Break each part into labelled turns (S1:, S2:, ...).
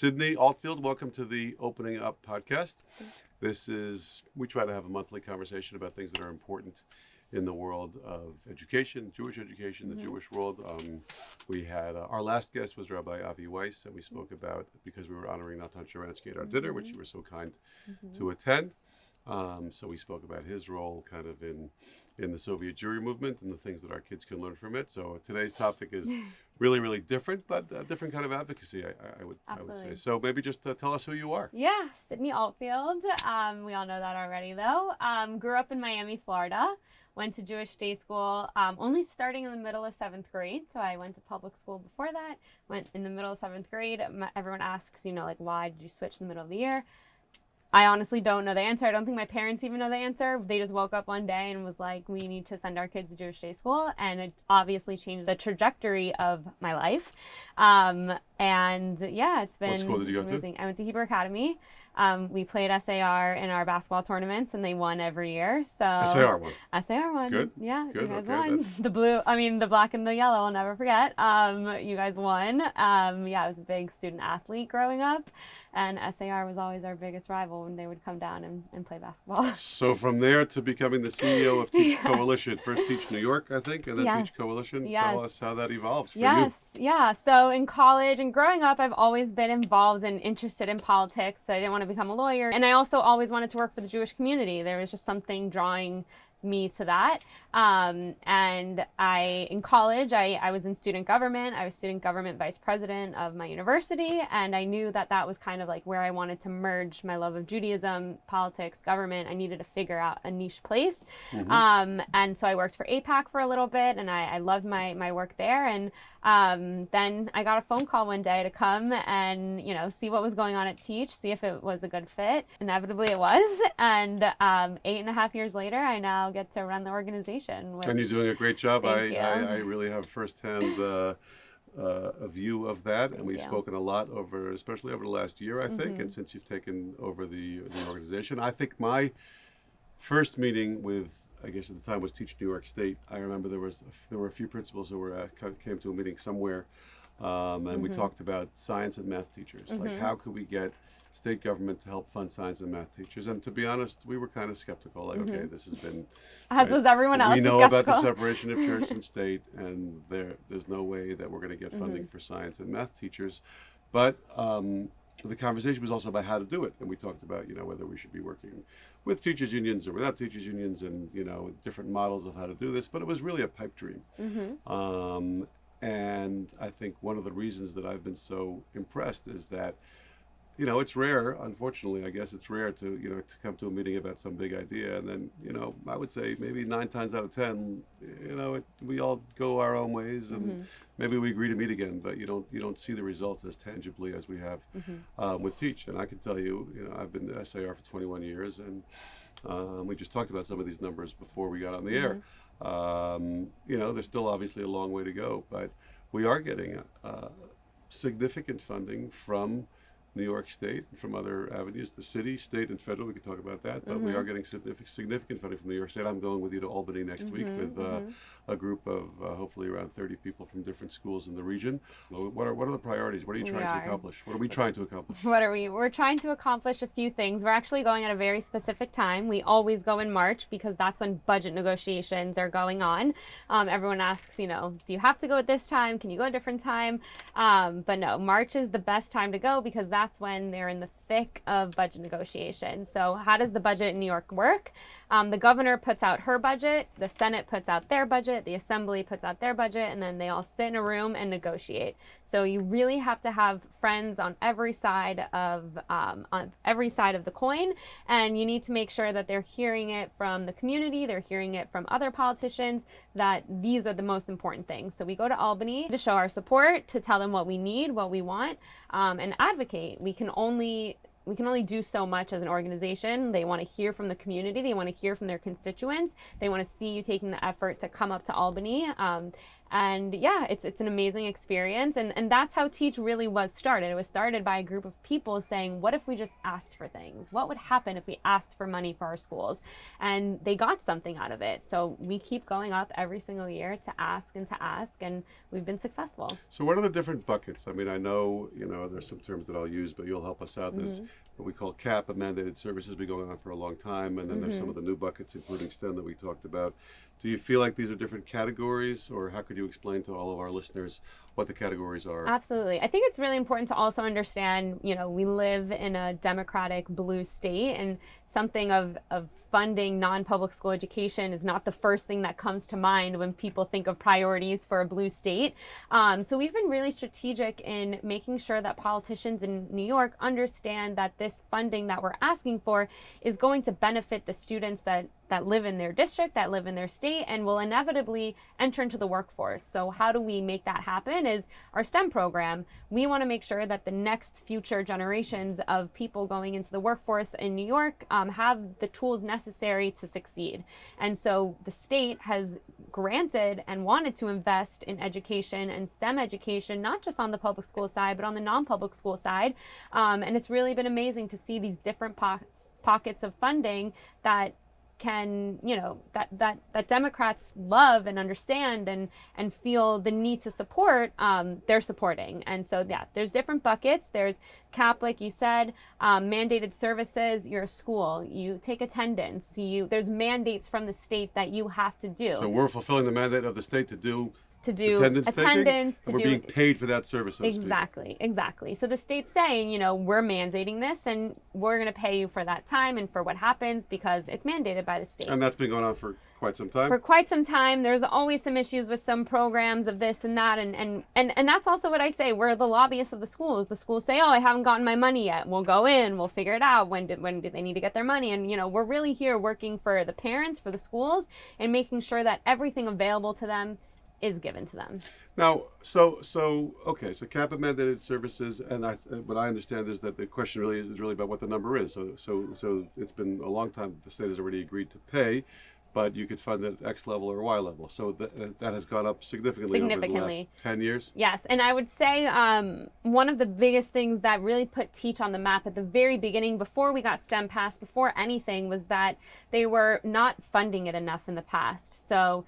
S1: Sydney Altfield. Welcome to the Opening Up podcast. We try to have a monthly conversation about things that are important in the world of education, Jewish education, the Jewish world. We had, our last guest was Rabbi Avi Weiss, and we spoke about, because we were honoring Natan Sharansky at our dinner, which you were so kind to attend. So we spoke about his role kind of in the Soviet Jewry movement and the things that our kids can learn from it. So today's topic is really, really different, but a different kind of advocacy, I would say. So maybe just tell us who you are.
S2: Yeah, Sydney Altfield. We all know that already, though. Grew up in Miami, Florida. Went to Jewish day school, only starting in the middle of 7th grade. So I went to public school before that, went in the middle of 7th grade. Everyone asks, why did you switch in the middle of the year? I honestly don't know the answer. I don't think my parents even know the answer. They just woke up one day and was like, we need to send our kids to Jewish day school. And it obviously changed the trajectory of my life. And yeah, it's been
S1: What school did you go
S2: amazing.
S1: to?
S2: I went to Hebrew Academy. We played SAR in our basketball tournaments, and they won every year. So
S1: SAR won.
S2: SAR won.
S1: Good.
S2: Yeah,
S1: Good.
S2: you guys
S1: Okay,
S2: won. The black and the yellow, I'll never forget. You guys won. I was a big student athlete growing up, and SAR was always our biggest rival when they would come down and play basketball.
S1: So from there to becoming the CEO of Teach Coalition, first Teach New York, I think, and then Teach Coalition. Tell us how that evolved for you.
S2: Yeah. So in college and growing up, I've always been involved and interested in politics. So I didn't want to become a lawyer. And I also always wanted to work for the Jewish community. There was just something drawing me to that. In college, I was in student government. I was student government vice president of my university. And I knew that was kind of like where I wanted to merge my love of Judaism, politics, government. I needed to figure out a niche place. And so I worked for APAC for a little bit, and I loved my work there. And then I got a phone call one day to come and, see what was going on at Teach, see if it was a good fit. Inevitably it was. And 8.5 years later, I now get to run the organization.
S1: And you're doing a great job.
S2: Thank you.
S1: I really have firsthand a view of that, and we've spoken a lot especially over the last year, I think, and since you've taken over the organization. I think my first meeting with, I guess at the time was Teach New York State. I remember there were a few principals who came to a meeting somewhere, and we talked about science and math teachers. Like, how could we get state government to help fund science and math teachers? And to be honest, we were kind of skeptical. Like, okay, this has been...
S2: As was everyone else.
S1: We know about the separation of church and state, and there's no way that we're going to get funding for science and math teachers. But the conversation was also about how to do it. And we talked about, whether we should be working with teachers unions or without teachers unions, and, different models of how to do this. But it was really a pipe dream. And I think one of the reasons that I've been so impressed is that, it's rare, unfortunately, I guess it's rare to, to come to a meeting about some big idea. And then, I would say maybe 9 times out of 10, we all go our own ways, and maybe we agree to meet again, but you don't see the results as tangibly as we have with Teach. And I can tell you, I've been to SAR for 21 years, and we just talked about some of these numbers before we got on the air. There's still obviously a long way to go, but we are getting significant funding from New York State and from other avenues, the city, state, and federal. We could talk about that, but we are getting significant funding from New York State. I'm going with you to Albany next week with a group of hopefully around 30 people from different schools in the region. What are the priorities? What are you trying to accomplish? What are we trying to accomplish?
S2: We're trying to accomplish a few things. We're actually going at a very specific time. We always go in March because that's when budget negotiations are going on. Everyone asks, do you have to go at this time? Can you go at a different time? But no, March is the best time to go because that's when they're in the thick of budget negotiations. So how does the budget in New York work? The governor puts out her budget, the Senate puts out their budget, the Assembly puts out their budget, and then they all sit in a room and negotiate. So you really have to have friends on every side of the coin, and you need to make sure that they're hearing it from the community, they're hearing it from other politicians, that these are the most important things. So we go to Albany to show our support, to tell them what we need, what we want, and advocate. We can only do so much as an organization. They want to hear from the community. They want to hear from their constituents. They want to see you taking the effort to come up to Albany And yeah, it's an amazing experience. And that's how Teach really was started. It was started by a group of people saying, what if we just asked for things? What would happen if we asked for money for our schools? And they got something out of it. So we keep going up every single year to ask, and we've been successful.
S1: So what are the different buckets? I mean, I know, there's some terms that I'll use, but you'll help us out. There's what we call CAP, a mandated services, been going on for a long time, and then there's some of the new buckets, including STEM that we talked about. Do you feel like these are different categories, or how could you explain to all of our listeners what the categories are?
S2: Absolutely. I think it's really important to also understand, we live in a democratic blue state, and something of funding non-public school education is not the first thing that comes to mind when people think of priorities for a blue state. So we've been really strategic in making sure that politicians in New York understand that this funding that we're asking for is going to benefit the students that live in their district, that live in their state, and will inevitably enter into the workforce. So how do we make that happen is our STEM program. We want to make sure that the next future generations of people going into the workforce in New York have the tools necessary to succeed. And so the state has granted and wanted to invest in education and STEM education, not just on the public school side, but on the non-public school side. And it's really been amazing to see these different pockets of funding that can, that Democrats love and understand and feel the need to support, they're supporting. And so, yeah, there's different buckets. There's CAP, like you said, mandated services, you're a school, you take attendance, there's mandates from the state that you have to do.
S1: So we're fulfilling the mandate of the state to do
S2: attendance,
S1: and we're being paid for that service. So
S2: exactly. So the state's saying, we're mandating this, and we're going to pay you for that time and for what happens because it's mandated by the state.
S1: And that's been going on for quite some time.
S2: For quite some time. There's always some issues with some programs of this and that, and that's also what I say. We're the lobbyists of the schools. The schools say, "Oh, I haven't gotten my money yet." We'll go in. We'll figure it out. When do they need to get their money? And we're really here working for the parents, for the schools, and making sure that everything available to them is given to them.
S1: Now, so CAP mandated services, and what I understand is that the question really is really about what the number is. So it's been a long time the state has already agreed to pay, but you could fund at X level or Y level. So that has gone up significantly over the last 10 years.
S2: Yes, and I would say one of the biggest things that really put Teach on the map at the very beginning, before we got STEM passed, before anything, was that they were not funding it enough in the past. So,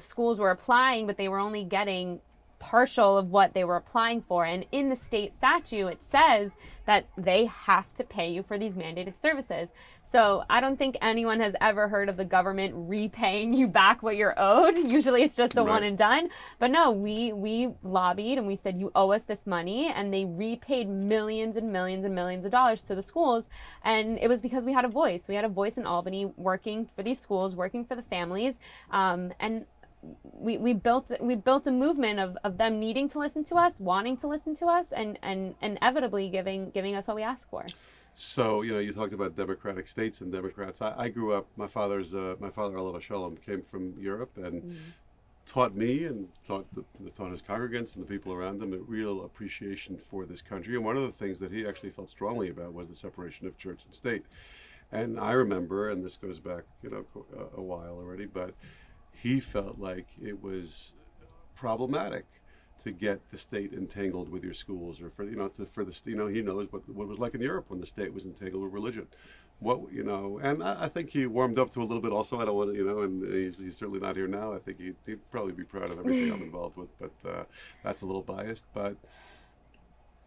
S2: schools were applying, but they were only getting partial of what they were applying for. And in the state statute, it says that they have to pay you for these mandated services. So I don't think anyone has ever heard of the government repaying you back what you're owed. Usually it's just a one and done. But no, we lobbied and we said, you owe us this money. And they repaid millions and millions and millions of dollars to the schools. And it was because we had a voice. We had a voice in Albany working for these schools, working for the families. And we built a movement of them needing to listen to us, wanting to listen to us, and inevitably giving us what we asked for.
S1: So you talked about democratic states and Democrats. I grew up. My father, Olav Shalom, came from Europe and taught me and taught his congregants and the people around him a real appreciation for this country. And one of the things that he actually felt strongly about was the separation of church and state. And I remember, and this goes back a while already, but he felt like it was problematic to get the state entangled with your schools, or for he knows what it was like in Europe when the state was entangled with religion. And I think he warmed up to a little bit also. I don't want to, and he's certainly not here now. I think he'd probably be proud of everything I'm involved with, but that's a little biased. But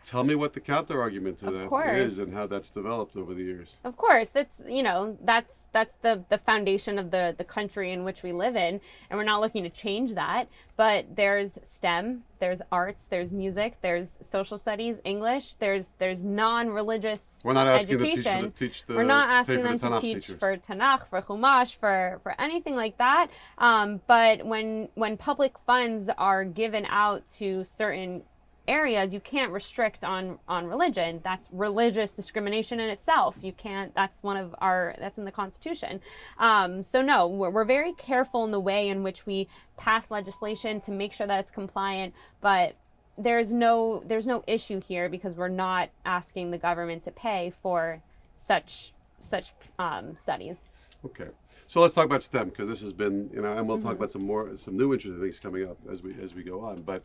S1: tell me what the counter argument to that is and how that's developed over the years.
S2: Of course, that's the foundation of the country in which we live in, and we're not looking to change that. But there's STEM, there's arts, there's music, there's social studies, English, there's non-religious
S1: We're not asking
S2: education.
S1: Them to teach
S2: We're not asking
S1: them
S2: to teach for Tanakh, for Chumash, for anything like that. But when public funds are given out to certain areas, you can't restrict on religion. That's religious discrimination in itself. You can't. That's that's in the Constitution. So no, we're very careful in the way in which we pass legislation to make sure that it's compliant. But there's no issue here because we're not asking the government to pay for such studies.
S1: Okay. So let's talk about STEM, because this has been, and we'll talk about some new interesting things coming up as we go on. But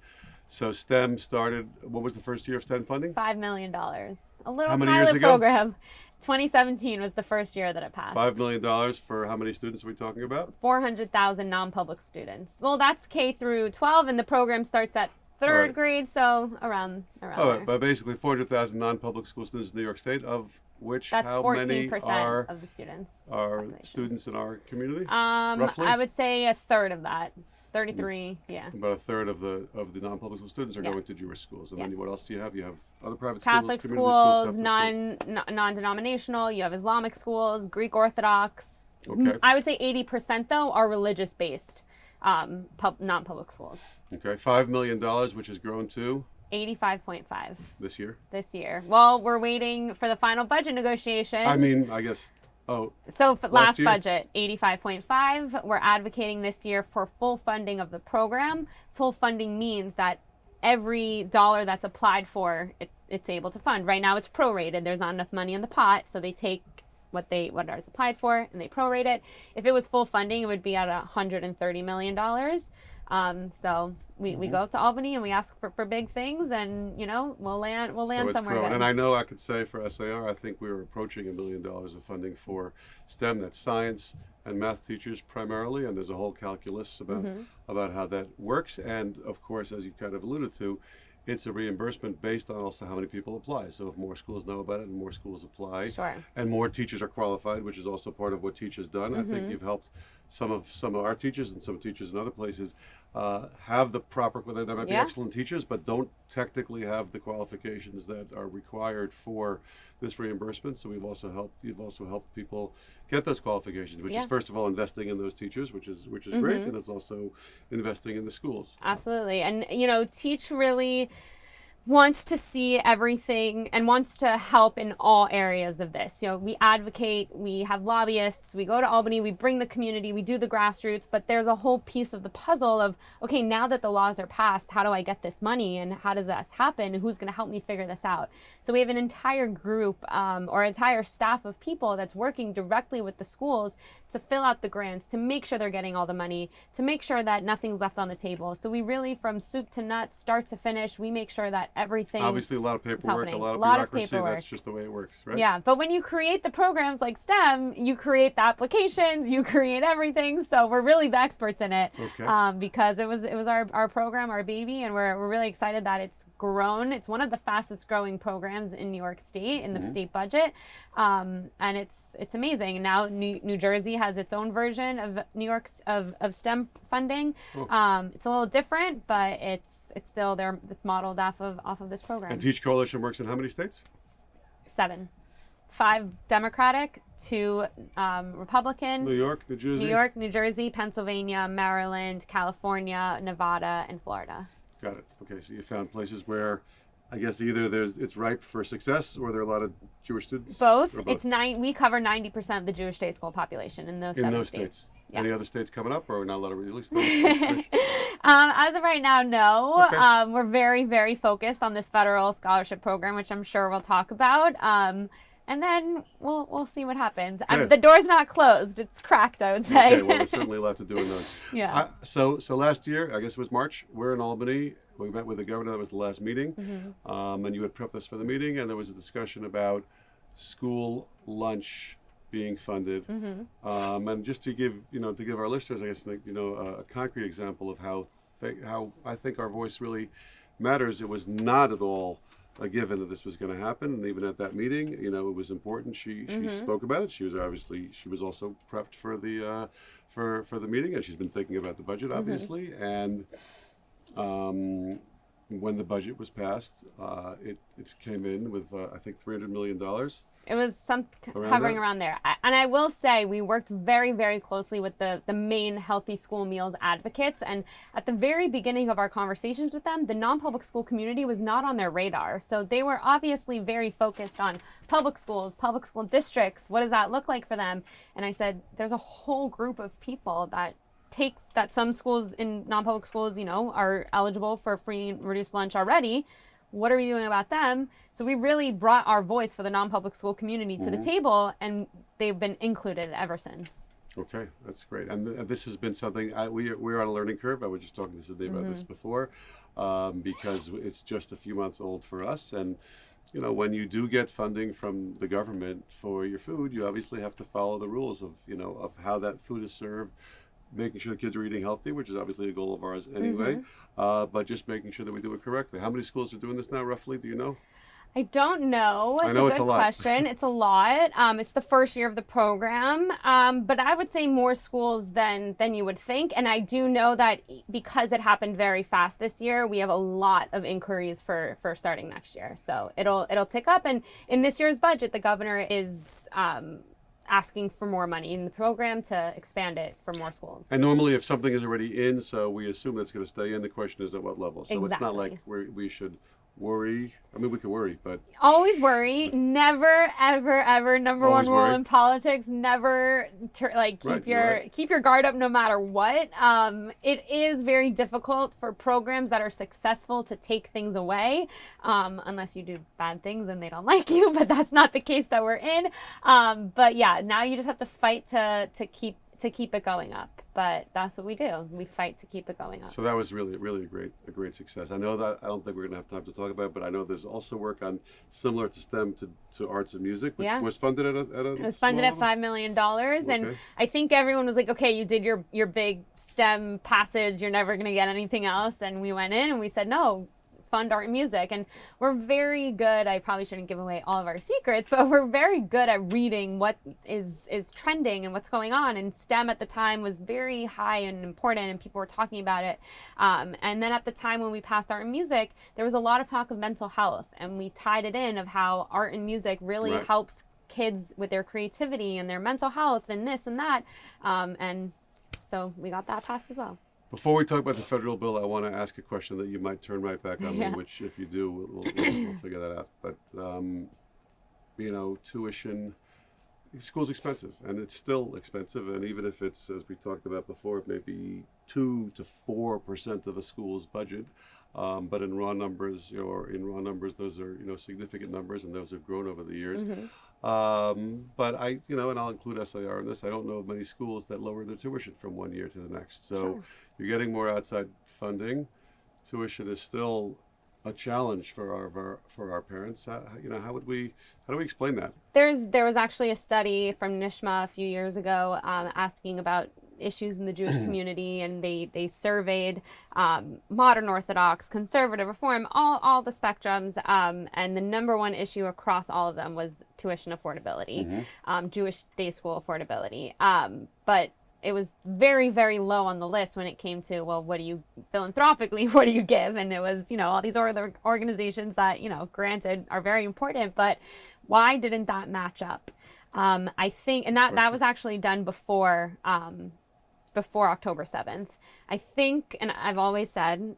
S1: so STEM started. What was the first year of STEM funding?
S2: $5 million. A little
S1: How many years
S2: pilot
S1: ago?
S2: program. 2017 was the first year that it passed.
S1: $5 million for how many students are we talking about?
S2: 400,000 non-public students. Well, that's K through 12, and the program starts at third grade, so around there.
S1: But basically 400,000 non-public school students in New York State, of which
S2: That's
S1: how
S2: 14%
S1: many are
S2: of the students.
S1: population. Students in our community?
S2: Roughly?
S1: Roughly?
S2: I would say a third of that. 33, yeah.
S1: About a third of the non-public school students are
S2: Yeah.
S1: going to Jewish schools. And
S2: Yes.
S1: then what else do you have? You have other private
S2: Catholic
S1: schools, community schools,
S2: schools,
S1: Catholic schools.
S2: non-denominational. You have Islamic schools, Greek Orthodox.
S1: Okay.
S2: I would say 80% though are religious-based non-public schools.
S1: Okay, $5 million, which has grown to
S2: 85.5
S1: this year.
S2: this year. Well, we're waiting for the final budget negotiations.
S1: I mean, I guess.
S2: So for last
S1: year?
S2: budget, 85.5. We're advocating this year for full funding of the program. Full funding means that every dollar that's applied for, it's able to fund. Right now it's prorated. There's not enough money in the pot, so they take what is applied for and they prorate it. If it was full funding, it would be at $130 million. So we go up to Albany and we ask for big things, and we'll land
S1: So it's
S2: somewhere
S1: growing.
S2: good.
S1: And I know I could say for SAR, I think we were approaching $1 million of funding for STEM. That's science and math teachers primarily, and there's a whole calculus about how that works. And of course, as you kind of alluded to, it's a reimbursement based on also how many people apply. So if more schools know about it and more schools apply,
S2: Sure.
S1: and more teachers are qualified, which is also part of what Teach has done. I think you've helped some of our teachers and some teachers in other places have the proper. They might be
S2: Yeah.
S1: excellent teachers, but don't technically have the qualifications that are required for this reimbursement. So you've also helped people get those qualifications, which
S2: Yeah.
S1: is first of all investing in those teachers, which is great, and it's also investing in the schools.
S2: Absolutely. And, Teach really wants to see everything and wants to help in all areas of this. We advocate, we have lobbyists, we go to Albany, we bring the community, we do the grassroots, but there's a whole piece of the puzzle of, okay, now that the laws are passed, how do I get this money and how does this happen? Who's going to help me figure this out? So we have an entire group or entire staff of people that's working directly with the schools to fill out the grants, to make sure they're getting all the money, to make sure that nothing's left on the table. So we really, from soup to nuts, start to finish, we make sure that everything.
S1: Obviously, a lot of paperwork, a
S2: happening.
S1: lot of
S2: A lot of
S1: bureaucracy.
S2: paperwork.
S1: That's just the way it works, right?
S2: Yeah, but when you create the programs like STEM, you create the applications, you create everything. So we're really the experts in it.
S1: Okay.
S2: Because it was our program, our baby, and we're really excited that it's grown. It's one of the fastest growing programs in New York State in the state budget, and it's amazing. And now New Jersey has its own version of New York's of STEM funding. It's a little different, but it's still there. It's modeled off of this program.
S1: And Teach Coalition works in how many states?
S2: 7. 5 Democratic, 2 Republican.
S1: New York, New Jersey.
S2: New York, New Jersey, Pennsylvania, Maryland, California, Nevada, and Florida.
S1: Got it. Okay, so you found places where, I guess either it's ripe for success, or there are a lot of Jewish students.
S2: Both.
S1: Or
S2: It's we cover 90% of the Jewish day school population in those 7
S1: states.
S2: Yeah.
S1: Any other states coming up, or not a lot of release? Those
S2: As of right now, no.
S1: Okay.
S2: We're very, very focused on this federal scholarship program, which I'm sure we'll talk about. And then we'll see what happens. The door's not closed; it's cracked, I would say.
S1: Okay, well, there's certainly a lot to do in those.
S2: Yeah.
S1: So last year, I guess it was March, we're in Albany. We met with the governor. That was the last meeting. And you had prepped us for the meeting, and there was a discussion about school lunch being funded. And just to give our listeners, I guess, a concrete example of how I think our voice really matters. It was not at all a given that this was going to happen, and even at that meeting, it was important. She spoke about it. She was also prepped for the for the meeting, and she's been thinking about the budget, obviously. And when the budget was passed, it came in with I think $300 million.
S2: It was hovering around there. And I will say we worked very, very closely with the main Healthy School Meals advocates. And at the very beginning of our conversations with them, the non-public school community was not on their radar. So they were obviously very focused on public schools, public school districts. What does that look like for them? And I said, there's a whole group of people that some schools in non-public schools, are eligible for free and reduced lunch already. What are we doing about them? So we really brought our voice for the non-public school community to the table, and they've been included ever since.
S1: Okay, that's great. And this has been something we're on a learning curve. I was just talking to Sydney about this before, because it's just a few months old for us. And when you do get funding from the government for your food, you obviously have to follow the rules of of how that food is served, making sure the kids are eating healthy, which is obviously a goal of ours anyway. But just making sure that we do it correctly. How many schools are doing this now, roughly? Do you know?
S2: I don't know.
S1: I
S2: It's a
S1: know it's a
S2: good
S1: lot.
S2: question. It's a lot. It's the first year of the program, but I would say more schools than you would think. And I do know that because it happened very fast this year, we have a lot of inquiries for starting next year. So it'll tick up. And in this year's budget, the governor is asking for more money in the program to expand it for more schools.
S1: And normally, if something is already in, so we assume that's going to stay in. The question is at what level. So it's not like we should worry. I mean, we could worry, but
S2: always worry. Never, ever, ever. Number
S1: always
S2: one rule
S1: worry.
S2: in politics: never keep your guard up, no matter what. It is very difficult for programs that are successful to take things away, unless you do bad things and they don't like you. But that's not the case that we're in. But yeah, now you just have to fight to keep it going up. But that's what we do. We fight to keep it going up.
S1: So that was really, really a great success. I know that I don't think we're going to have time to talk about it, but I know there's also work on similar to STEM to arts and music, which was funded at a
S2: It was funded at $5 million, and I think everyone was like, "Okay, you did your big STEM passage. You're never going to get anything else." And we went in and we said, "No. Fund art and music." And we're very good. I probably shouldn't give away all of our secrets, but we're very good at reading what is trending and what's going on. And STEM at the time was very high and important, and people were talking about it. And then at the time when we passed art and music, there was a lot of talk of mental health, and we tied it in of how art and music really helps kids with their creativity and their mental health and this and that. And so we got that passed as well.
S1: Before we talk about the federal bill, I want to ask a question that you might turn right back on me, which if you do, we'll figure that out. But, tuition, school's expensive, and it's still expensive. And even if it's, as we talked about before, maybe 2 to 4% of a school's budget, but in raw numbers, those are significant numbers, and those have grown over the years. But and I'll include SIR in this. I don't know of many schools that lower their tuition from one year to the next. So you're getting more outside funding. Tuition is still a challenge for our parents. How do we explain that?
S2: There was actually a study from NISHMA a few years ago asking about issues in the Jewish community, and they surveyed modern Orthodox, conservative, Reform, all the spectrums, and the number one issue across all of them was tuition affordability, Jewish day school affordability. But it was very, very low on the list when it came to, well, what do you philanthropically, what do you give? And it was, all these other organizations that, granted are very important, but why didn't that match up? I think, and that was actually done before October 7th. I think, and I've always said,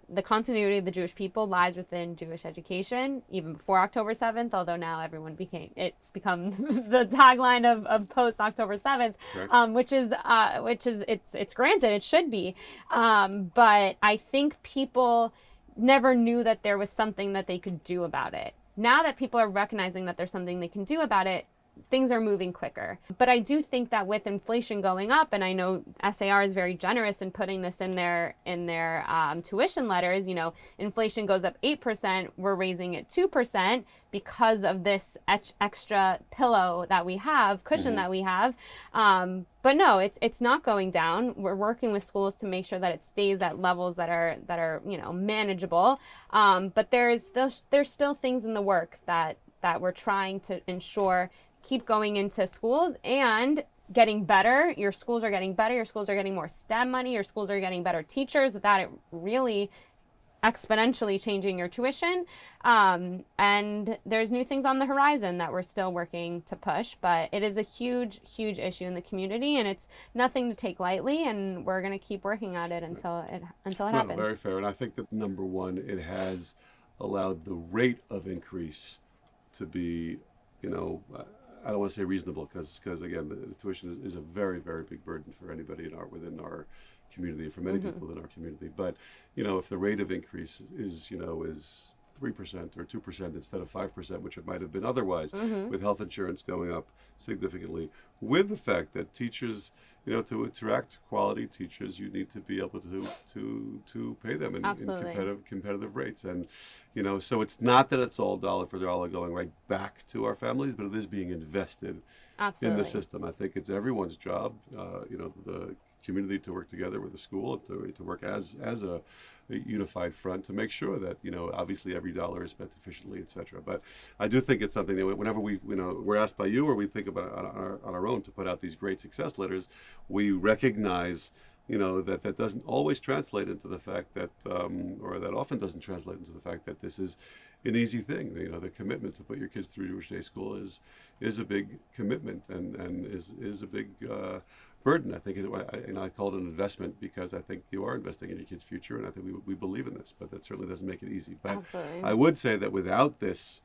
S2: the continuity of the Jewish people lies within Jewish education, even before October 7th, although now it's become the tagline of post October 7th, it's granted, it should be. But I think people never knew that there was something that they could do about it. Now that people are recognizing that there's something they can do about it, things are moving quicker. But I do think that with inflation going up, and I know SAR is very generous in putting this in their tuition letters, inflation goes up 8%, we're raising it 2% because of this extra pillow that we have, cushion that we have. But no, it's not going down. We're working with schools to make sure that it stays at levels that are manageable. But there's still things in the works that we're trying to ensure keep going into schools and getting better. Your schools are getting better. Your schools are getting more STEM money. Your schools are getting better teachers without it really exponentially changing your tuition. And there's new things on the horizon that we're still working to push, but it is a huge, huge issue in the community, and it's nothing to take lightly, and we're going to keep working at it until it happens.
S1: Very fair. And I think that number one, it has allowed the rate of increase to be, I don't want to say reasonable, because again, the tuition is a very, very big burden for anybody within our community, for many people within our community. But if the rate of increase is 3% or 2% instead of 5%, which it might have been otherwise,
S2: Mm-hmm.
S1: with health insurance going up significantly, with the fact that teachers, to attract quality teachers, you need to be able to pay them in
S2: Absolutely.
S1: competitive rates. And, so it's not that it's all dollar for dollar going right back to our families, but it is being invested in the
S2: Absolutely.
S1: system. I think it's everyone's job, the community, to work together with the school, to work as a unified front, to make sure that obviously every dollar is spent efficiently, etc. But I do think it's something that whenever we're asked by you, or we think about it on our own to put out these great success letters, we recognize that doesn't always translate into the fact that, or that often doesn't translate into the fact that this is an easy thing. The commitment to put your kids through Jewish day school is a big commitment, and is a big burden. I think I call it an investment because I think you are investing in your kids' future, and I think we believe in this. But that certainly doesn't make it easy. But
S2: Absolutely.
S1: I would say that without this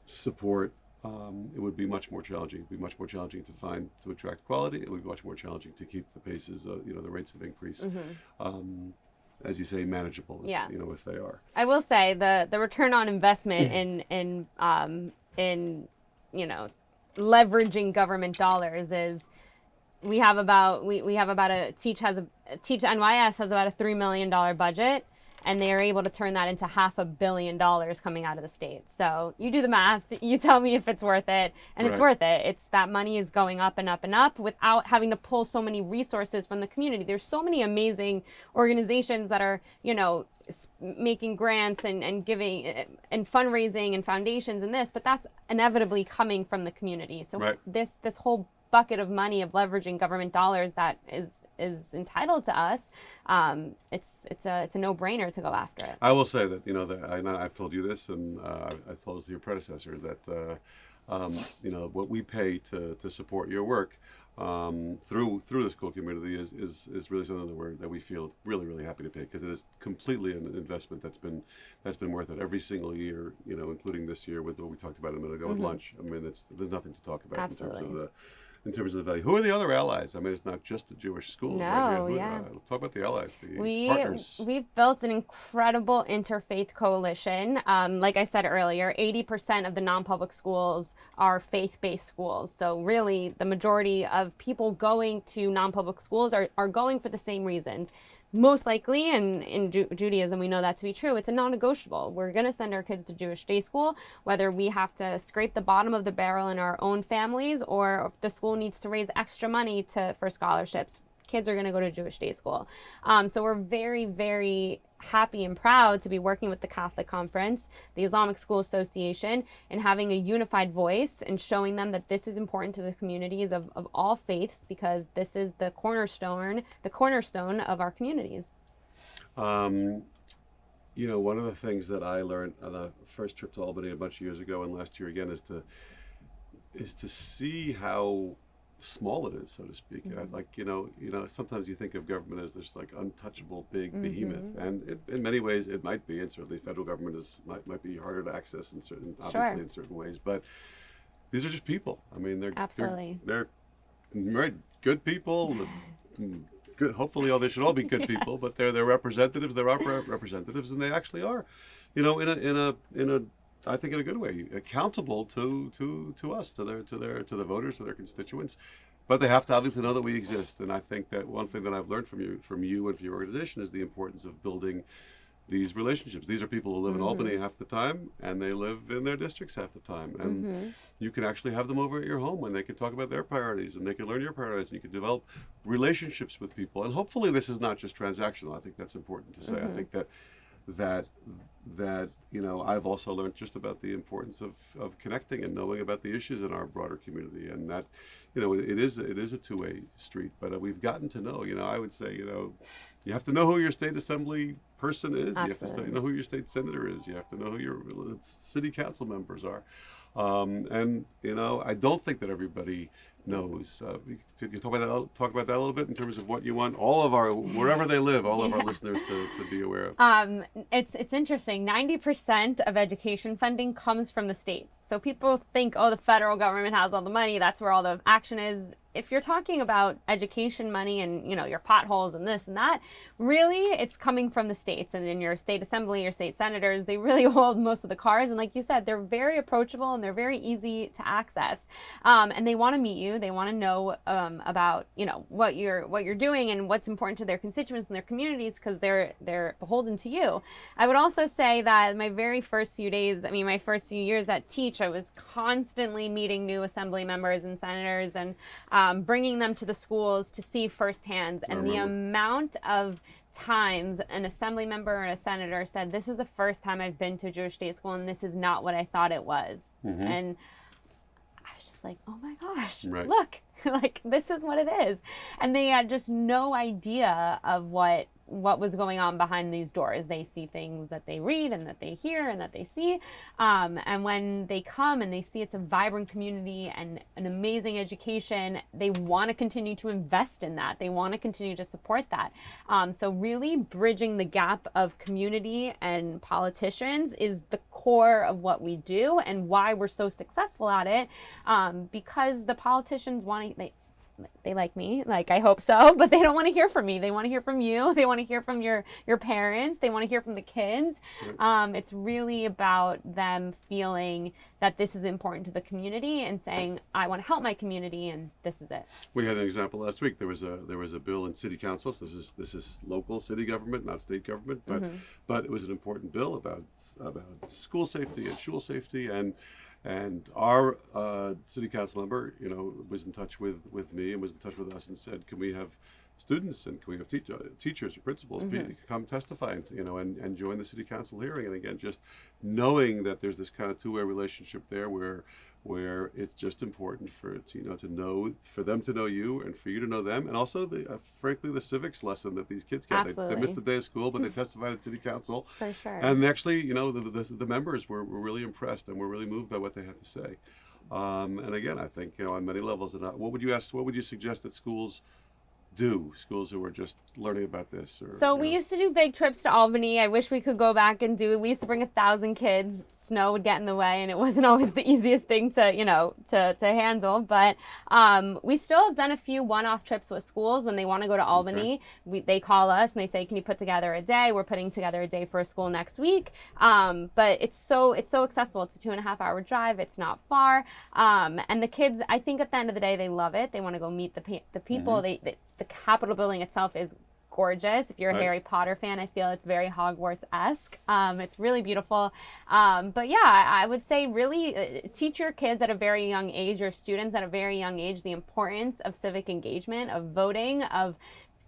S1: support, it would be much more challenging. It would be much more challenging to attract quality. It would be much more challenging to keep the paces, the rates of increase, as you say, manageable.
S2: Yeah.
S1: If they are.
S2: I will say the return on investment in leveraging government dollars is we have about a Teach NYS has about a $3 million budget, and they are able to turn that into $500 million coming out of the state. So you do the math, you tell me if it's worth it, and it's
S1: Right.
S2: worth it. It's that money is going up and up and up without having to pull so many resources from the community. There's so many amazing organizations that are, making grants and giving and fundraising and foundations and this, but that's inevitably coming from the community. So
S1: Right.
S2: this whole bucket of money of leveraging government dollars that is entitled to us, it's a no-brainer to go after it.
S1: I will say that I've told you this, and I've told it to your predecessor that what we pay to support your work through the school community is really something that we feel really, really happy to pay, because it is completely an investment that's been worth it every single year, including this year with what we talked about a minute ago with lunch. I mean, there's nothing to talk about
S2: Absolutely.
S1: in terms of the value. Who are the other allies? I mean, it's not just the Jewish schools.
S2: No,
S1: Right here.
S2: yeah.
S1: Let's talk about the allies, the partners.
S2: We've built an incredible interfaith coalition. Like I said earlier, 80% of the non-public schools are faith-based schools. So really, the majority of people going to non-public schools are going for the same reasons. Most likely, and in Judaism, we know that to be true, it's a non-negotiable. We're going to send our kids to Jewish day school, whether we have to scrape the bottom of the barrel in our own families, or if the school needs to raise extra money for scholarships. Kids are going to go to Jewish day school. So we're very, very happy and proud to be working with the Catholic Conference, the Islamic School Association, and having a unified voice and showing them that this is important to the communities of all faiths, because this is the cornerstone of our communities.
S1: One of the things that I learned on the first trip to Albany a bunch of years ago, and last year again, is to see how small it is, so to speak. Like sometimes you think of government as this like untouchable big behemoth, and in many ways it might be, and certainly federal government might be harder to access in certain ways. But these are just people. I mean,
S2: Absolutely.
S1: they're very good people. Good. Hopefully, they should all be good people, but they're representatives. They're our representatives, and they actually are, in a I think in a good way, accountable to us, to the voters, to their constituents. But they have to obviously know that we exist. And I think that one thing that I've learned from you and from your organization is the importance of building these relationships. These are people who live in Albany half the time, and they live in their districts half the time. And you can actually have them over at your home, and they can talk about their priorities, and they can learn your priorities, and you can develop relationships with people. And hopefully this is not just transactional. I think that's important to say. I think that I've also learned just about the importance of connecting and knowing about the issues in our broader community, and that it is a two-way street. But we've gotten to know. I would say you have to know who your state assembly person is.
S2: Absolutely.
S1: You have to know who your state senator is. You have to know who your city council members are. And I don't think that everybody knows. Could you talk about that a little bit in terms of what you want wherever they live, all of our listeners to be aware of?
S2: It's interesting. 90% of education funding comes from the states. So people think, the federal government has all the money. That's where all the action is. if you're talking about education money and, your potholes and this and that, really it's coming from the states, and in your state assembly, your state senators, they really hold most of the cards. And like you said, they're very approachable and they're very easy to access. And they want to meet you. They want to know about, what you're doing and what's important to their constituents and their communities, because they're beholden to you. I would also say that my very first few days, my first few years at Teach, I was constantly meeting new assembly members and senators and bringing them to the schools to see firsthand. And the amount of times an assembly member and a senator said, this is the first time I've been to a Jewish day school and this is not what I thought it was. And I was just like, oh my gosh, look, like this is what it is. And they had just no idea of what was going on behind these doors. They see things that they read and that they hear and that they see. And when they come and they see it's a vibrant community and an amazing education, they want to continue to invest in that. They want to continue to support that. So really bridging the gap of community and politicians is the core of what we do and why we're so successful at it. Because the politicians they like me, like I hope so, but they don't want to hear from me. They want to hear from you. They want to hear from your parents. They want to hear from the kids. It's really about them feeling that this is important to the community and saying, I want to help my community, and this is it.
S1: We had an example last week. There was a bill in city council. So this is local city government, not state government, but it was an important bill about school safety and shul safety, and our city council member, was in touch with me and was in touch with us and said, can we have students and can we have teachers or principals come testify and join the city council hearing? And again, just knowing that there's this kind of two-way relationship there where it's just important for them to know you and for you to know them, and also frankly the civics lesson that these kids get. They missed a day of school, but they testified at city council. For sure. And actually, the members were really impressed and were really moved by what they had to say. And again, I think on many levels. And what would you suggest that schools who are just learning about this?
S2: We used to do big trips to Albany. I wish we could go back and do it. We used to bring 1,000 kids. Snow would get in the way, and it wasn't always the easiest thing to handle. But we still have done a few one-off trips with schools when they want to go to Albany. They call us and they say, can you put together a day? We're putting together a day for a school next week. But it's so accessible. It's a 2.5-hour drive. It's not far. And the kids, I think at the end of the day, they love it. They want to go meet the people. The Capitol building itself is gorgeous. If you're a Harry Potter fan, I feel it's very Hogwarts-esque. It's really beautiful. But yeah, I would say really teach your kids at a very young age, your students at a very young age, the importance of civic engagement, of voting, of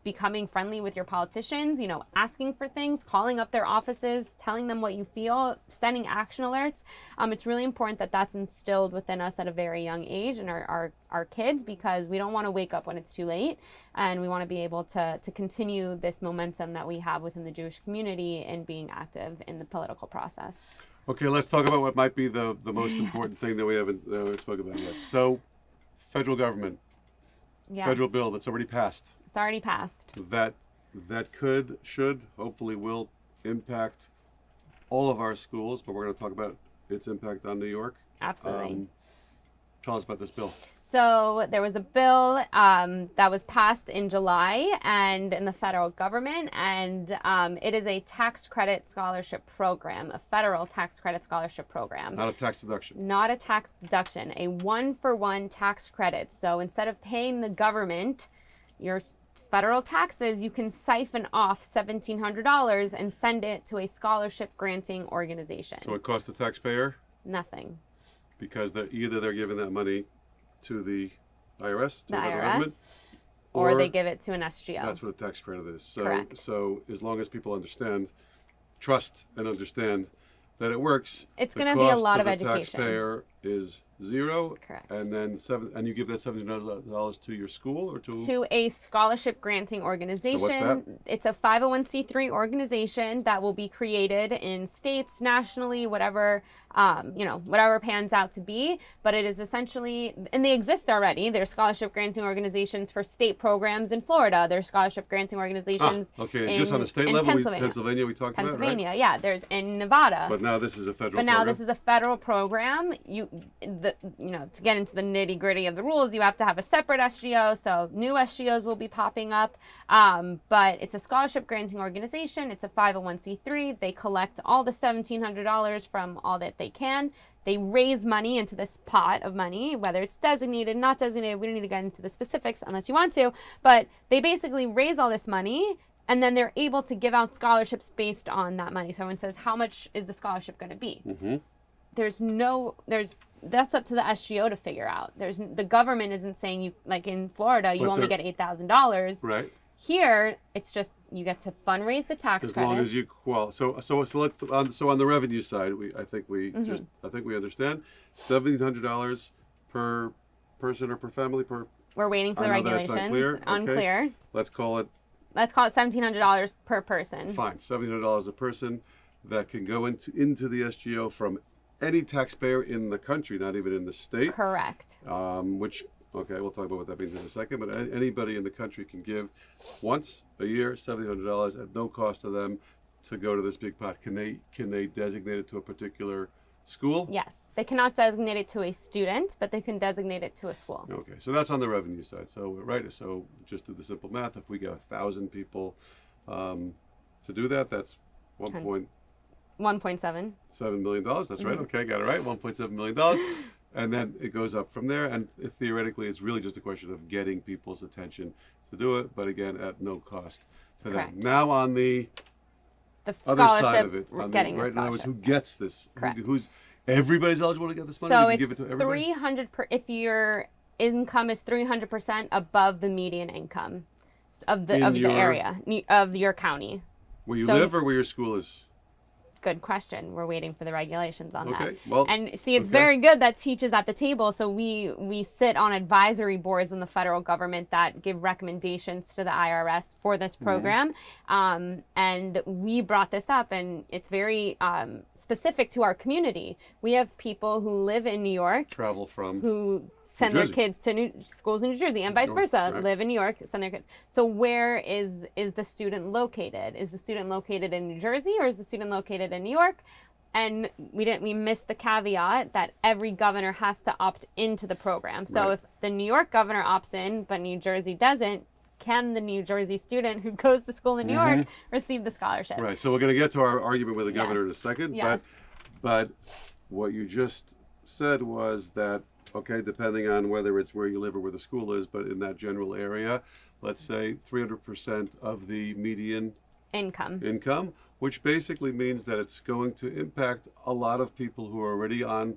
S2: becoming friendly with your politicians, asking for things, calling up their offices, telling them what you feel, sending action alerts. It's really important that that's instilled within us at a very young age and our kids, because we don't want to wake up when it's too late, and we want to be able to continue this momentum that we have within the Jewish community in being active in the political process.
S1: Okay, let's talk about what might be the most important thing that we haven't spoken about yet. So, federal government, federal bill that's already passed.
S2: It's already passed.
S1: That should, hopefully will impact all of our schools, but we're going to talk about its impact on New York.
S2: Absolutely.
S1: Tell us about this bill.
S2: So there was a bill that was passed in July and in the federal government, and it is a tax credit scholarship program, a federal tax credit scholarship program.
S1: Not a tax deduction.
S2: Not a tax deduction, a one-for-one tax credit. So instead of paying the government your federal taxes, you can siphon off $1,700 and send it to a scholarship granting organization.
S1: So it costs the taxpayer?
S2: Nothing.
S1: Because either they're giving that money to the IRS, to the government,
S2: or they give it to an SGO.
S1: That's what a tax credit is. So,
S2: Correct.
S1: So as long as people trust and understand that it works,
S2: it's going to be a lot of education.
S1: The taxpayer is zero.
S2: Correct.
S1: And then and you give that $1,700 to your school or to
S2: a scholarship granting organization.
S1: So what's that?
S2: It's a 501c3 organization that will be created in states, nationally, whatever pans out to be. But it is essentially, and they exist already. There's scholarship granting organizations for state programs in Florida. There's scholarship granting organizations.
S1: Just on the state level, Pennsylvania we talked about, right?
S2: Yeah. There's in Nevada.
S1: But now this is a federal
S2: program. This is a federal program. to get into the nitty gritty of the rules, you have to have a separate SGO. So new SGOs will be popping up. But it's a scholarship granting organization. It's a 501c3. They collect all the $1,700 from all that they can. They raise money into this pot of money, whether it's designated, not designated. We don't need to get into the specifics unless you want to. But they basically raise all this money, and then they're able to give out scholarships based on that money. So everyone says, how much is the scholarship going to be?
S1: Mm-hmm.
S2: That's up to the SGO to figure out. The government isn't saying you, like in Florida, you only get $8,000.
S1: Right.
S2: Here, it's just you get to fundraise the tax credits.
S1: As long as you so on the revenue side, I think we understand $1,700 per person or per family per.
S2: We're waiting for the regulations. Unclear.
S1: Okay. Let's call it
S2: $1,700 per person.
S1: Fine, $1,700 a person that can go into the SGO from any taxpayer in the country, not even in the state.
S2: Correct.
S1: Okay, we'll talk about what that means in a second, but anybody in the country can give once a year $1,700 at no cost to them to go to this big pot. Can they designate it to a particular school?
S2: Yes, they cannot designate it to a student, but they can designate it to a school.
S1: Okay, so that's on the revenue side. So so just do the simple math. If we get 1,000 people to do that, that's $1.7 million. That's right. Okay, got it right. $1.7 million. And then it goes up from there. And theoretically, it's really just a question of getting people's attention to do it. But again, at no cost to them. Now on the other side of it,
S2: getting
S1: right now is who gets this?
S2: Correct.
S1: Who's everybody's eligible to get this money?
S2: So
S1: you can
S2: it's
S1: give it to everybody?
S2: 300 if your income is 300% above the median income of the area of your county.
S1: Where you live or where your school is?
S2: Good question. We're waiting for the regulations on that.
S1: Well,
S2: and see, it's very good that teachers at the table. So we sit on advisory boards in the federal government that give recommendations to the IRS for this program. And we brought this up, and it's very specific to our community. We have people who live in New York,
S1: travel from
S2: who send their kids to schools in New Jersey and vice versa, live in New York, send their kids. So where is the student located? Is the student located in New Jersey or is the student located in New York? And we missed the caveat that every governor has to opt into the program. So if the New York governor opts in, but New Jersey doesn't, can the New Jersey student who goes to school in New York receive the scholarship?
S1: Right. So we're going to get to our argument with the governor in a second.
S2: Yes.
S1: But what you just said was that, okay, depending on whether it's where you live or where the school is, but in that general area, let's say 300% of the median income, which basically means that it's going to impact a lot of people who are already on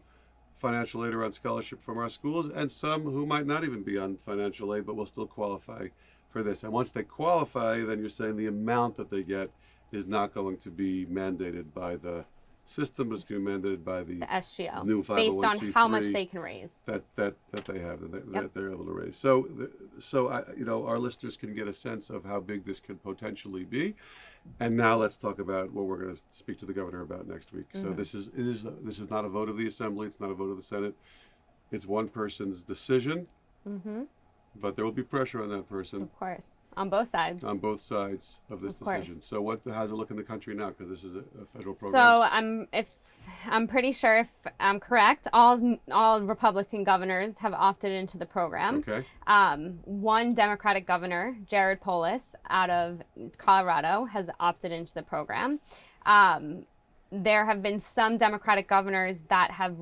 S1: financial aid or on scholarship from our schools, and some who might not even be on financial aid but will still qualify for this. And once they qualify, then you're saying the amount that they get is not going to be mandated by the system, is going to be mandated by the
S2: SGO,
S1: new 501c3
S2: based on how much they can raise.
S1: That they have, that they're able to raise. So our listeners can get a sense of how big this could potentially be. And now let's talk about what we're going to speak to the governor about next week. So this is not a vote of the Assembly. It's not a vote of the Senate. It's one person's decision. But there will be pressure on that person.
S2: Of course, on both sides.
S1: On both sides of this decision. So how's it look in the country now? Because this is a federal program.
S2: So I'm pretty sure if I'm correct, all Republican governors have opted into the program.
S1: Okay.
S2: One Democratic governor, Jared Polis, out of Colorado, has opted into the program. There have been some Democratic governors that have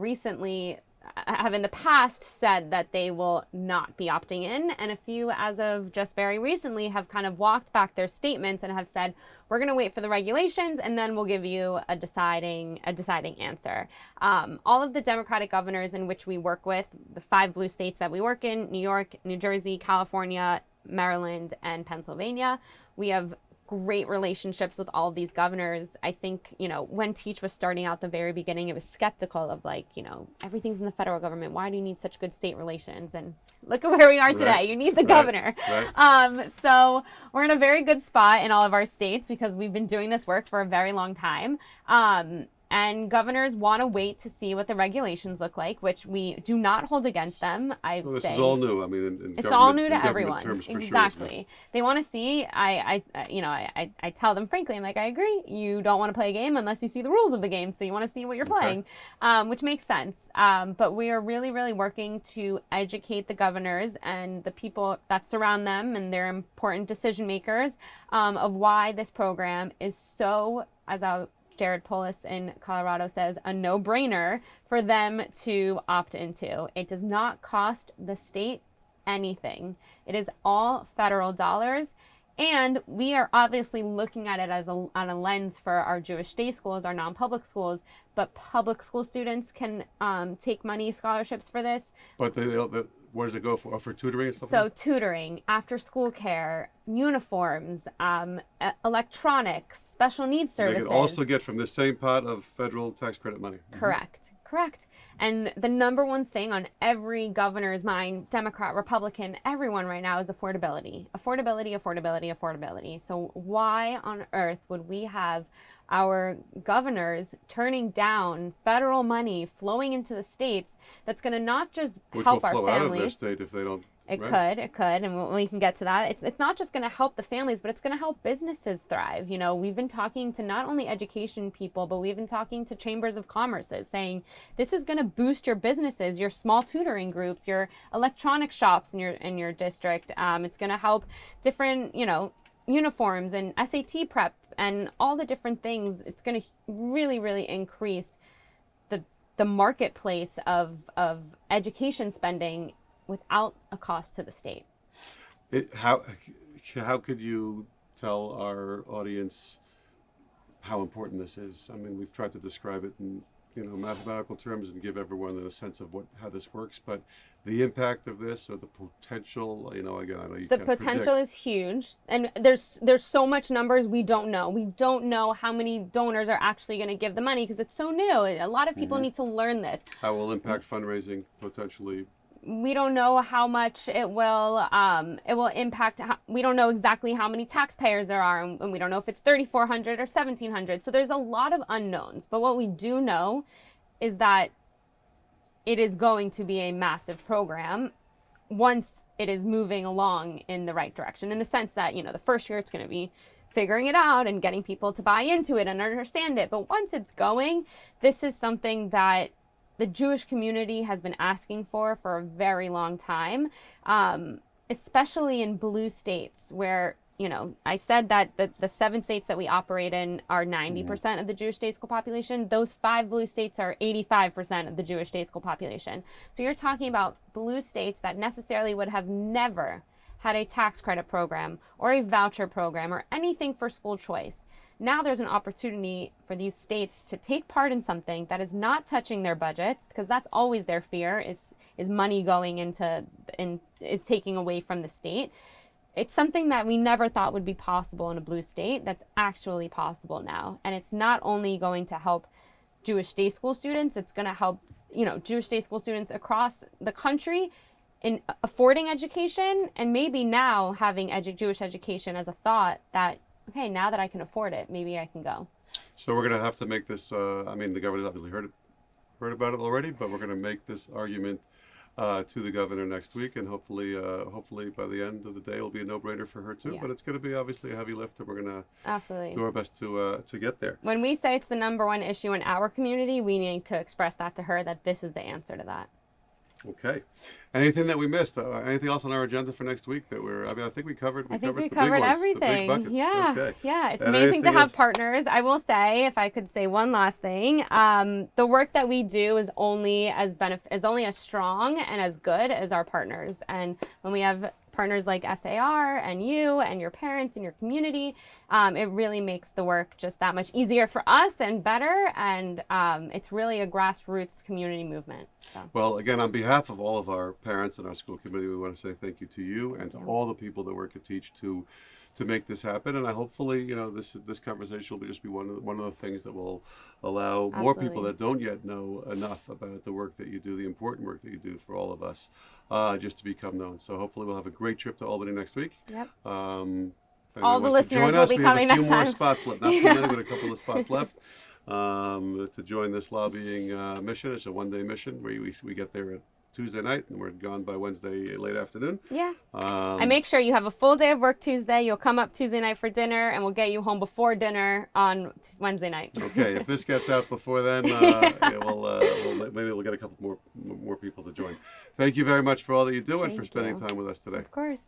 S2: in the past said that they will not be opting in, and a few as of just very recently have kind of walked back their statements and have said, we're going to wait for the regulations and then we'll give you a deciding answer. All of the Democratic governors in which we work with, the 5 blue states that we work in, New York, New Jersey, California, Maryland, and Pennsylvania, we have great relationships with all of these governors. I think, when Teach was starting out the very beginning, it was skeptical of everything's in the federal government. Why do you need such good state relations? And look at where we are today. You need the governor. So we're in a very good spot in all of our states because we've been doing this work for a very long time. And governors want to wait to see what the regulations look like, which we do not hold against them.
S1: So this is all new. I mean, in
S2: it's all new
S1: in
S2: to
S1: government
S2: everyone.
S1: terms, for
S2: Exactly.
S1: sure.
S2: They want to see. I tell them frankly, I'm like, I agree. You don't want to play a game unless you see the rules of the game, so you want to see what you're playing, which makes sense. But we are really, really working to educate the governors and the people that surround them and their important decision makers of why this program is so, as Jared Polis in Colorado says, a no-brainer for them to opt into. It does not cost the state anything. It is all federal dollars. And we are obviously looking at it as on a lens for our Jewish day schools, our non-public schools, but public school students can take money scholarships for this.
S1: But where does it go for? For tutoring and stuff?
S2: So
S1: like
S2: tutoring, after school care, uniforms, electronics, special needs services.
S1: They can also get from the same pot of federal tax credit money.
S2: Correct. And the number one thing on every governor's mind, Democrat, Republican, everyone right now is affordability. Affordability. So why on earth would we have our governors turning down federal money flowing into the states that's going to not just
S1: Which
S2: help
S1: will
S2: our
S1: flow
S2: families.
S1: out of their state if they don't.
S2: It
S1: right?
S2: could, and we can get to that. It's not just going to help the families, but it's going to help businesses thrive. You know, we've been talking to not only education people, but we've been talking to chambers of commerces saying this is going to boost your businesses, your small tutoring groups, your electronic shops in your district. It's going to help different, uniforms and SAT prep and all the different things. It's going to really, really increase the marketplace of education spending without a cost to the state.
S1: How could you tell our audience how important this is? I mean, we've tried to describe it in mathematical terms and give everyone a sense of how this works, but the impact of this or the potential, again, I know you
S2: the
S1: can't
S2: potential
S1: predict.
S2: is huge, and there's so much numbers we don't know. We don't know how many donors are actually going to give the money because it's so new. A lot of people need to learn this.
S1: How will impact fundraising potentially?
S2: We don't know how much it will impact. We don't know exactly how many taxpayers there are, and we don't know if it's 3,400 or 1,700. So there's a lot of unknowns. But what we do know is that it is going to be a massive program once it is moving along in the right direction, in the sense that, the first year it's going to be figuring it out and getting people to buy into it and understand it. But once it's going, this is something that the Jewish community has been asking for a very long time, especially in blue states where, I said that the 7 states that we operate in are 90% of the Jewish day school population. Those 5 blue states are 85% of the Jewish day school population. So you're talking about blue states that necessarily would have never had a tax credit program or a voucher program or anything for school choice. Now there's an opportunity for these states to take part in something that is not touching their budgets, because that's always their fear is money going is taking away from the state. It's something that we never thought would be possible in a blue state that's actually possible now. And it's not only going to help Jewish day school students, it's going to help, Jewish day school students across the country in affording education, and maybe now having Jewish education as a thought that, okay, now that I can afford it, maybe I can go.
S1: So we're going to have to make this, the governor's obviously heard about it already, but we're going to make this argument to the governor next week, and hopefully by the end of the day, it'll be a no-brainer for her too.
S2: Yeah.
S1: But it's going to be obviously a heavy lift, and we're going to
S2: Absolutely
S1: do our best to get there.
S2: When we say it's the number one issue in our community, we need to express that to her, that this is the answer to that.
S1: Okay. Anything that we missed? Anything else on our agenda for next week that I think we covered.
S2: I think
S1: the
S2: we
S1: big
S2: covered
S1: ones,
S2: everything.
S1: the big buckets.
S2: Yeah,
S1: Okay.
S2: yeah. It's
S1: And
S2: amazing to
S1: anything
S2: have
S1: else?
S2: partners. I will say, if I could say one last thing, the work that we do is only as strong and as good as our partners. And when we have partners like SAR and you and your parents and your community, it really makes the work just that much easier for us and better. And it's really a grassroots community movement. So.
S1: Well, again, on behalf of all of our parents and our school committee, we want to say thank you to you and to all the people that work at Teach to make this happen. And I hopefully, this conversation will just be one of the things that will allow more people that don't yet know enough about the work that you do, the important work that you do for all of us, just to become known. So hopefully we'll have a great trip to Albany next week.
S2: Yep.
S1: All
S2: the listeners will be coming next
S1: We have a few more
S2: time.
S1: spots left. Not too many, but a couple of spots left. to join this lobbying mission. It's a one-day mission where we get there at Tuesday night and we're gone by Wednesday late afternoon.
S2: Yeah. And make sure you have a full day of work Tuesday. You'll come up Tuesday night for dinner, and we'll get you home before dinner on Wednesday night.
S1: Okay, if this gets out before then, maybe we'll get a couple more people to join. Thank you very much for all that you do and
S2: Thank
S1: for spending
S2: you.
S1: time with us today.
S2: Of course.